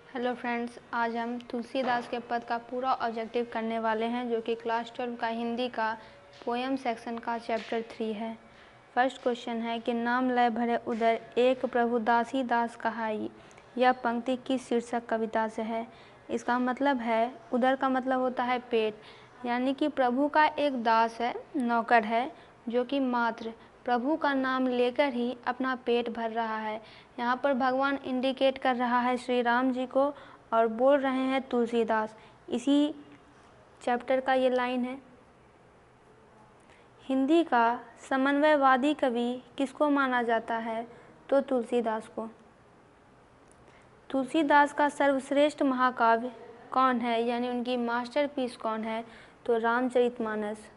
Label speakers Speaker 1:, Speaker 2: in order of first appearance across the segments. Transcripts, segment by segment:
Speaker 1: Hello friends, आज हम तुलसीदास के पद का पूरा ऑब्जेक्टिव करने वाले हैं, जो कि क्लास 12 का हिंदी का पोएम सेक्शन का चैप्टर 3 है। फर्स्ट क्वेश्चन है कि नाम लय भरे उदर एक प्रभु दासी दास कहाई। यह पंक्ति किस शीर्षक कविता से है? इसका मतलब है, उदर का मतलब होता है पेट, यानी कि प्रभु का एक दास है, नौकर है, जो कि मात्र प्रभु का नाम लेकर ही अपना पेट भर रहा है। यहाँ पर भगवान इंडिकेट कर रहा है श्री राम जी को और बोल रहे हैं तुलसीदास। इसी चैप्टर का ये लाइन है। हिंदी का समन्वयवादी कवि किसको माना जाता है? तो तुलसीदास को। तुलसीदास का सर्वश्रेष्ठ महाकाव्य कौन है, यानी उनकी मास्टरपीस कौन है? तो रामचरितमानस।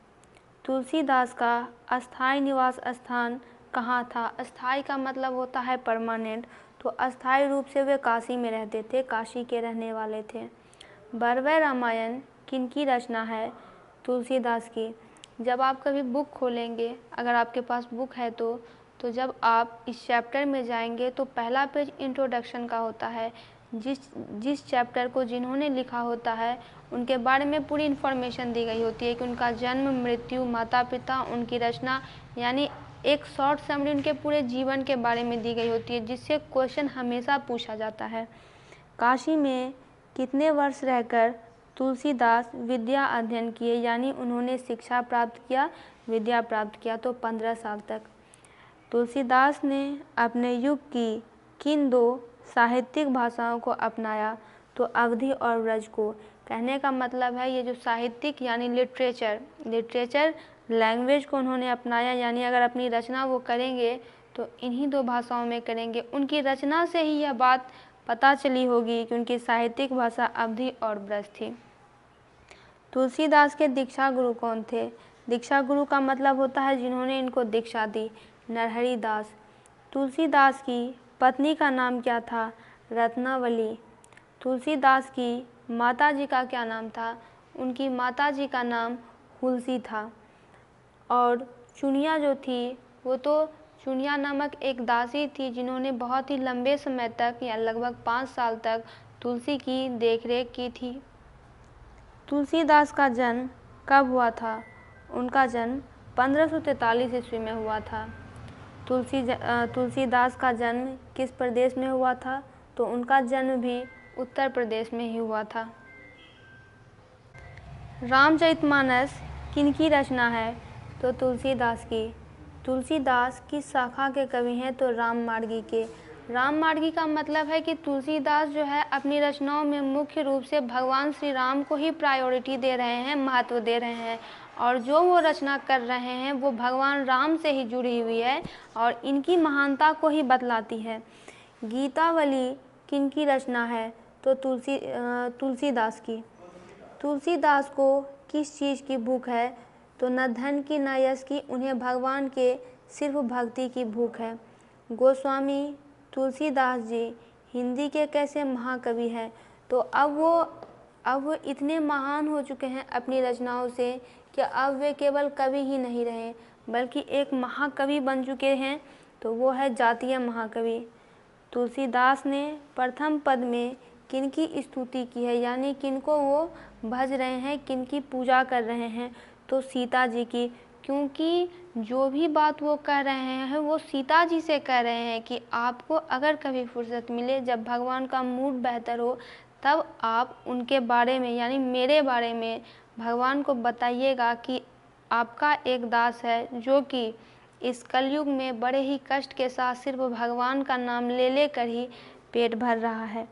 Speaker 1: तुलसीदास का अस्थायी निवास स्थान कहाँ था? अस्थायी का मतलब होता है परमानेंट, तो अस्थायी रूप से वे काशी में रहते थे, काशी के रहने वाले थे। बरवै रामायण किनकी रचना है? तुलसीदास की। जब आप कभी बुक खोलेंगे, अगर आपके पास बुक है तो जब आप इस चैप्टर में जाएंगे तो पहला पेज इंट्रोडक्शन का होता है। जिस चैप्टर को जिन्होंने लिखा होता है उनके बारे में पूरी इन्फॉर्मेशन दी गई होती है कि उनका जन्म, मृत्यु, माता पिता, उनकी रचना, यानी एक शॉर्ट समरी उनके पूरे जीवन के बारे में दी गई होती है, जिससे क्वेश्चन हमेशा पूछा जाता है। काशी में कितने वर्ष रहकर तुलसीदास विद्या अध्ययन किए, यानी उन्होंने शिक्षा प्राप्त किया, विद्या प्राप्त किया? तो 15 साल तक। तुलसीदास ने अपने युग की किन दो साहित्यिक भाषाओं को अपनाया? तो अवधी और ब्रज को। कहने का मतलब है, ये जो साहित्यिक यानी लिटरेचर लैंग्वेज को उन्होंने अपनाया, यानी अगर अपनी रचना वो करेंगे तो इन्हीं दो भाषाओं में करेंगे। उनकी रचना से ही यह बात पता चली होगी कि उनकी साहित्यिक भाषा अवधी और ब्रज थी। तुलसीदास के दीक्षा गुरु कौन थे? दीक्षा गुरु का मतलब होता है जिन्होंने इनको दीक्षा दी। नरहरि दास। तुलसीदास की पत्नी का नाम क्या था? रत्नावली। तुलसीदास की माताजी का क्या नाम था? उनकी माताजी का नाम हुलसी था। और चुनिया जो थी वो तो चुनिया नामक एक दासी थी, जिन्होंने बहुत ही लंबे समय तक या लगभग 5 साल तक तुलसी की देखरेख की थी। तुलसीदास का जन्म कब हुआ था? उनका जन्म 1543 ईस्वी में हुआ था। तुलसीदास का जन्म किस प्रदेश में हुआ था? तो उनका जन्म भी उत्तर प्रदेश में ही हुआ था। रामचरितमानस किनकी रचना है? तो तुलसीदास की। तुलसीदास किस शाखा के कवि हैं? तो राममार्गी के। राममार्गी का मतलब है कि तुलसीदास जो है अपनी रचनाओं में मुख्य रूप से भगवान श्री राम को ही प्रायोरिटी दे रहे हैं, महत्व दे रहे हैं, और जो वो रचना कर रहे हैं वो भगवान राम से ही जुड़ी हुई है और इनकी महानता को ही बतलाती है। गीतावली किनकी रचना है? तो तुलसीदास की। तुलसीदास को किस चीज़ की भूख है? तो न धन की न यश की, उन्हें भगवान के सिर्फ भक्ति की भूख है। गोस्वामी तुलसीदास जी हिंदी के कैसे महाकवि हैं? तो अब वो इतने महान हो चुके हैं अपनी रचनाओं से कि अब वे केवल कवि ही नहीं रहे बल्कि एक महाकवि बन चुके हैं, तो वो है जातीय महाकवि। तुलसीदास ने प्रथम पद में किनकी स्तुति की है, यानी किनको वो भज रहे हैं, किनकी पूजा कर रहे हैं? तो सीता जी की, क्योंकि जो भी बात वो कह रहे हैं वो सीता जी से कह रहे हैं कि आपको अगर कभी फुर्सत मिले, जब भगवान का मूड बेहतर हो, तब आप उनके बारे में यानी मेरे बारे में भगवान को बताइएगा कि आपका एक दास है जो कि इस कलयुग में बड़े ही कष्ट के साथ सिर्फ भगवान का नाम ले लेकर ही पेट भर रहा है।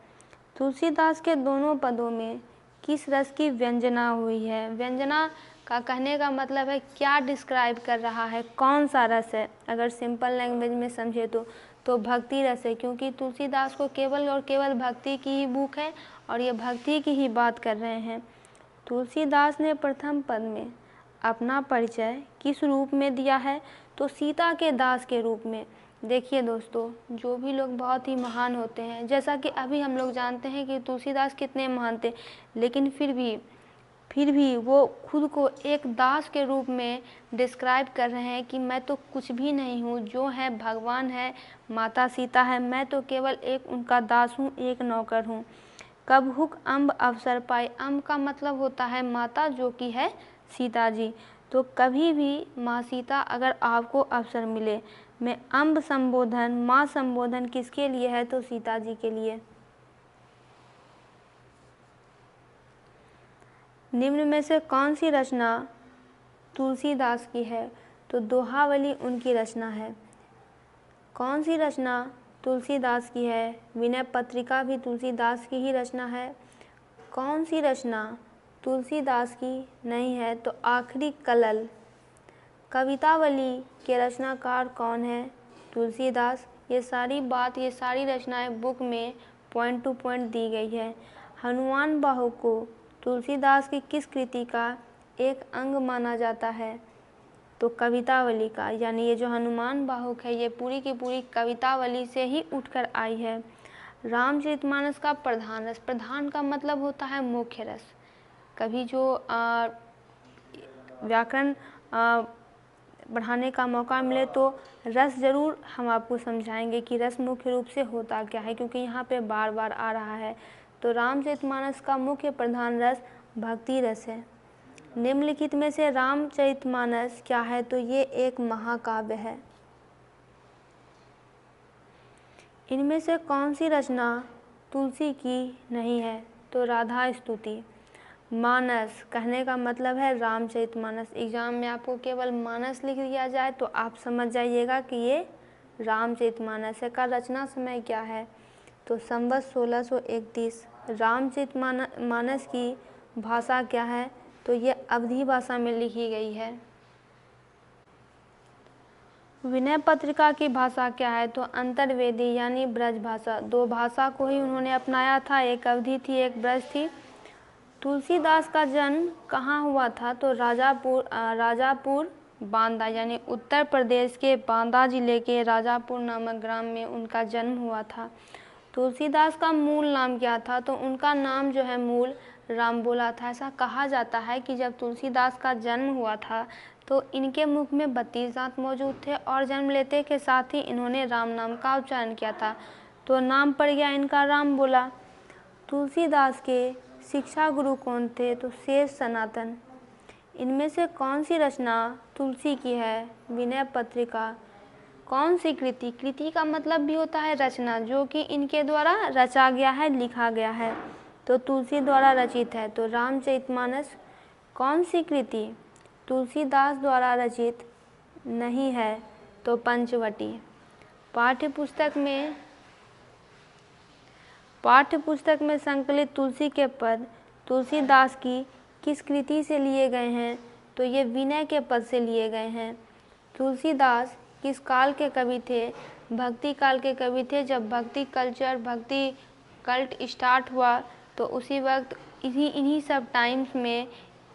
Speaker 1: तुलसीदास के दोनों पदों में किस रस की व्यंजना हुई है? व्यंजना का कहने का मतलब है क्या डिस्क्राइब कर रहा है, कौन सा रस है। अगर सिंपल लैंग्वेज में समझे तो भक्ति रस है, क्योंकि तुलसीदास को केवल और केवल भक्ति की ही भूख है और ये भक्ति की ही बात कर रहे हैं। तुलसीदास ने प्रथम पद में अपना परिचय किस रूप में दिया है? तो सीता के दास के रूप में। देखिए दोस्तों, जो भी लोग बहुत ही महान होते हैं, जैसा कि अभी हम लोग जानते हैं कि तुलसीदास कितने महान थे, लेकिन फिर भी वो खुद को एक दास के रूप में डिस्क्राइब कर रहे हैं कि मैं तो कुछ भी नहीं हूँ, जो है भगवान है, माता सीता है, मैं तो केवल एक उनका दास हूँ, एक नौकर हूँ। कब हुक अम्ब अवसर पाई। अम्ब का मतलब होता है माता, जो कि है सीता जी। तो कभी भी माँ सीता अगर आपको अवसर मिले में अम्ब संबोधन, माँ संबोधन किसके लिए है, तो सीता जी के लिए। निम्न में से कौन सी रचना तुलसीदास की है, तो दोहावली उनकी रचना है। कौन सी रचना तुलसीदास की है, विनय पत्रिका भी तुलसीदास की ही रचना है। कौन सी रचना तुलसीदास की नहीं है, तो आखिरी कलल। कवितावली के रचनाकार कौन है, तुलसीदास। ये सारी रचनाएं बुक में पॉइंट टू पॉइंट दी गई है। हनुमान बाहु को तुलसीदास की किस कृति का एक अंग माना जाता है, तो कवितावली का। यानी ये जो हनुमान बाहुक है ये पूरी की पूरी कवितावली से ही उठकर आई है। रामचरितमानस का प्रधान रस, प्रधान का मतलब होता है मुख्य रस। कभी जो व्याकरण बढ़ाने का मौका मिले तो रस ज़रूर हम आपको समझाएंगे कि रस मुख्य रूप से होता क्या है, क्योंकि यहाँ पे बार बार आ रहा है। तो रामचरितमानस का मुख्य प्रधान रस भक्ति रस है। निम्नलिखित में से रामचरितमानस क्या है, तो ये एक महाकाव्य है। इनमें से कौन सी रचना तुलसी की नहीं है, तो राधा स्तुति। मानस कहने का मतलब है रामचरितमानस। एग्जाम में आपको केवल मानस लिख दिया जाए तो आप समझ जाइएगा कि ये रामचरितमानस है। का रचना समय क्या है, तो संवत 1631। रामचरितमानस की भाषा क्या है, तो ये अवधी भाषा में लिखी गई है। विनय पत्रिका की भाषा क्या है, तो अंतर्वेदी यानी ब्रज भाषा। दो भाषा को ही उन्होंने अपनाया था, एक अवधी थी एक ब्रज थी। तुलसीदास का जन्म कहाँ हुआ था, तो राजापुर बांदा यानी उत्तर प्रदेश के बांदा जिले के राजापुर नामक ग्राम में उनका जन्म हुआ था। तुलसीदास का मूल नाम क्या था, तो उनका नाम जो है मूल रामबोला था। ऐसा कहा जाता है कि जब तुलसीदास का जन्म हुआ था तो इनके मुख में 32 दांत मौजूद थे और जन्म लेते के साथ ही इन्होंने राम नाम का उच्चारण किया था, तो नाम पड़ गया इनका रामबोला। तुलसीदास के शिक्षा गुरु कौन थे, तो शेष सनातन। इनमें से कौन सी रचना तुलसी की है, विनय पत्रिका। कौन सी कृति, कृति का मतलब भी होता है रचना, जो कि इनके द्वारा रचा गया है, लिखा गया है, तो तुलसी द्वारा रचित है, तो रामचरितमानस। कौन सी कृति तुलसीदास द्वारा रचित नहीं है, तो पंचवटी। पाठ्यपुस्तक में संकलित तुलसी के पद तुलसीदास की किस कृति से लिए गए हैं, तो ये विनय के पद से लिए गए हैं। तुलसीदास किस काल के कवि थे, भक्ति काल के कवि थे। जब भक्ति कल्ट स्टार्ट हुआ तो उसी वक्त इन्हीं सब टाइम्स में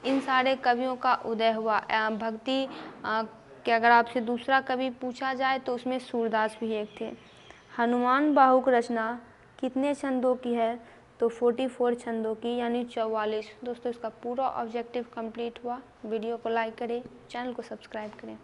Speaker 1: इन सारे कवियों का उदय हुआ। भक्ति कि अगर आपसे दूसरा कवि पूछा जाए तो उसमें सूरदास भी एक थे। हनुमान बाहुक रचना कितने छंदों की है, तो 44 छंदों की यानी 44। दोस्तों इसका पूरा ऑब्जेक्टिव कंप्लीट हुआ। वीडियो को लाइक करें, चैनल को सब्सक्राइब करें।